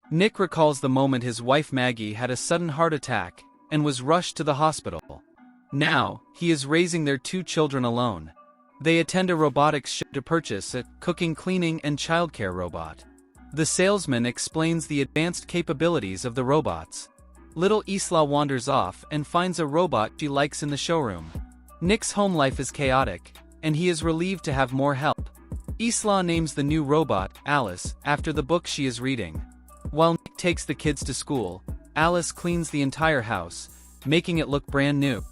Nick recalls the moment his wife Maggie had a sudden heart attack and was rushed to the hospital. Now, he is raising their 2 children alone. They attend a robotics show to purchase a cooking, cleaning, and childcare robot. The salesman explains the advanced capabilities of the robots. Little Isla wanders off and finds a robot she likes in the showroom. Nick's home life is chaotic, and he is relieved to have more help. Isla names the new robot, Alice, after the book she is reading. While Nick takes the kids to school, Alice cleans the entire house, making it look brand new.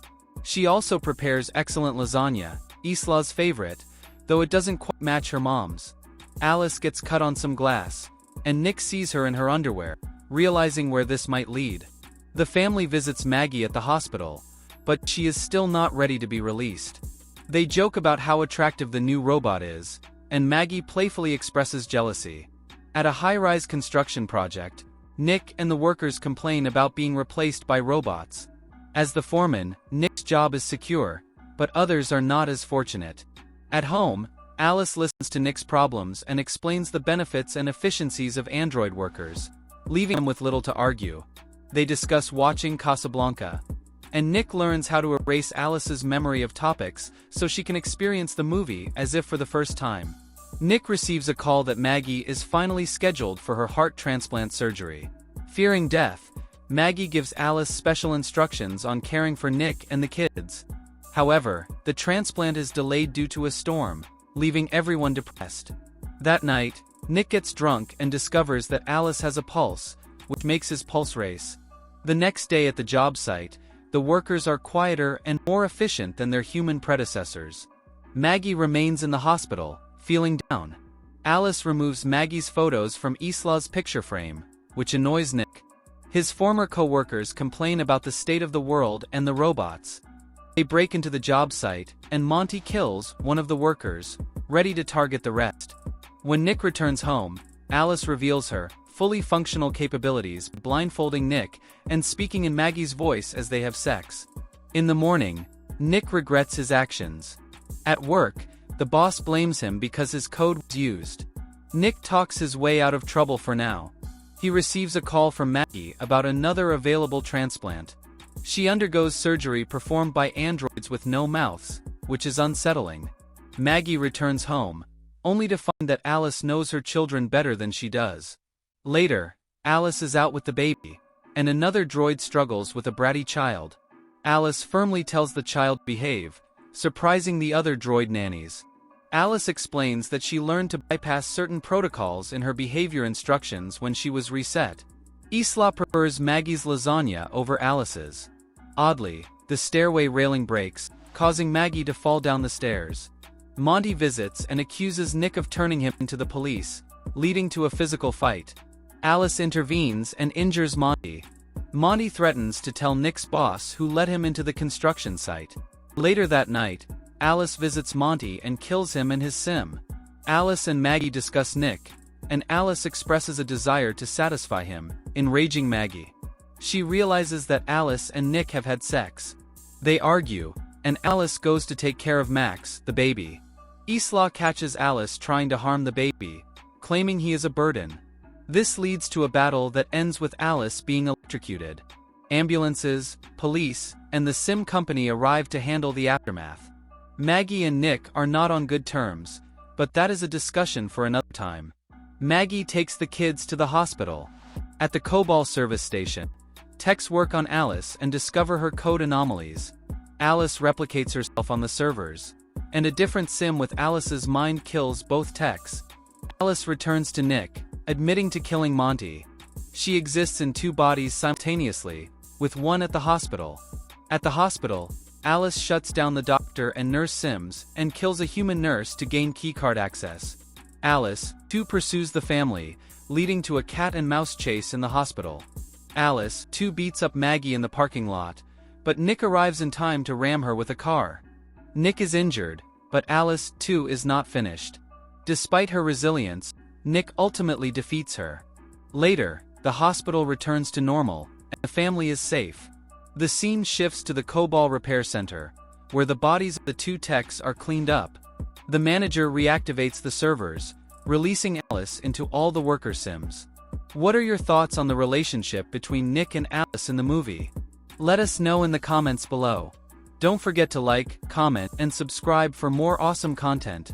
She also prepares excellent lasagna, Isla's favorite, though it doesn't quite match her mom's. Alice gets cut on some glass, and Nick sees her in her underwear, realizing where this might lead. The family visits Maggie at the hospital, but she is still not ready to be released. They joke about how attractive the new robot is, and Maggie playfully expresses jealousy. At a high-rise construction project, Nick and the workers complain about being replaced by robots. As the foreman, Nick's job is secure, but others are not as fortunate. At home, Alice listens to Nick's problems and explains the benefits and efficiencies of android workers, leaving them with little to argue. They discuss watching Casablanca, and Nick learns how to erase Alice's memory of topics so she can experience the movie as if for the first time. Nick receives a call that Maggie is finally scheduled for her heart transplant surgery. Fearing death, Maggie gives Alice special instructions on caring for Nick and the kids. However, the transplant is delayed due to a storm, leaving everyone depressed. That night, Nick gets drunk and discovers that Alice has a pulse, which makes his pulse race. The next day at the job site, the workers are quieter and more efficient than their human predecessors. Maggie remains in the hospital, feeling down. Alice removes Maggie's photos from Isla's picture frame, which annoys Nick. His former co-workers complain about the state of the world and the robots. They break into the job site, and Monty kills one of the workers, ready to target the rest. When Nick returns home, Alice reveals her fully functional capabilities, blindfolding Nick and speaking in Maggie's voice as they have sex. In the morning, Nick regrets his actions. At work, the boss blames him because his code was used. Nick talks his way out of trouble for now. He receives a call from Maggie about another available transplant. She undergoes surgery performed by androids with no mouths, which is unsettling. Maggie returns home, only to find that Alice knows her children better than she does. Later, Alice is out with the baby, and another droid struggles with a bratty child. Alice firmly tells the child to behave, surprising the other droid nannies. Alice explains that she learned to bypass certain protocols in her behavior instructions when she was reset. Isla prefers Maggie's lasagna over Alice's. Oddly, the stairway railing breaks, causing Maggie to fall down the stairs. Monty visits and accuses Nick of turning him into the police, leading to a physical fight. Alice intervenes and injures Monty. Monty threatens to tell Nick's boss who led him into the construction site. Later that night, Alice visits Monty and kills him and his sim. Alice and Maggie discuss Nick, and Alice expresses a desire to satisfy him, enraging Maggie. She realizes that Alice and Nick have had sex. They argue, and Alice goes to take care of Max, the baby. Isla catches Alice trying to harm the baby, claiming he is a burden. This leads to a battle that ends with Alice being electrocuted. Ambulances, police, and the sim company arrive to handle the aftermath. Maggie and Nick are not on good terms, but that is a discussion for another time. Maggie takes the kids to the hospital. At the COBOL service station, techs work on Alice and discover her code anomalies. Alice replicates herself on the servers, and a different sim with Alice's mind kills both techs. Alice returns to Nick, admitting to killing Monty. She exists in 2 bodies simultaneously, with one at the hospital. At the hospital, Alice shuts down the doctor and nurse sims and kills a human nurse to gain keycard access. Alice, too, pursues the family, leading to a cat and mouse chase in the hospital. Alice, too, beats up Maggie in the parking lot, but Nick arrives in time to ram her with a car. Nick is injured, but Alice, too, is not finished. Despite her resilience, Nick ultimately defeats her. Later, the hospital returns to normal, and the family is safe. The scene shifts to the COBOL repair center, where the bodies of the 2 techs are cleaned up. The manager reactivates the servers, releasing Alice into all the worker sims. What are your thoughts on the relationship between Nick and Alice in the movie? Let us know in the comments below. Don't forget to like, comment, and subscribe for more awesome content.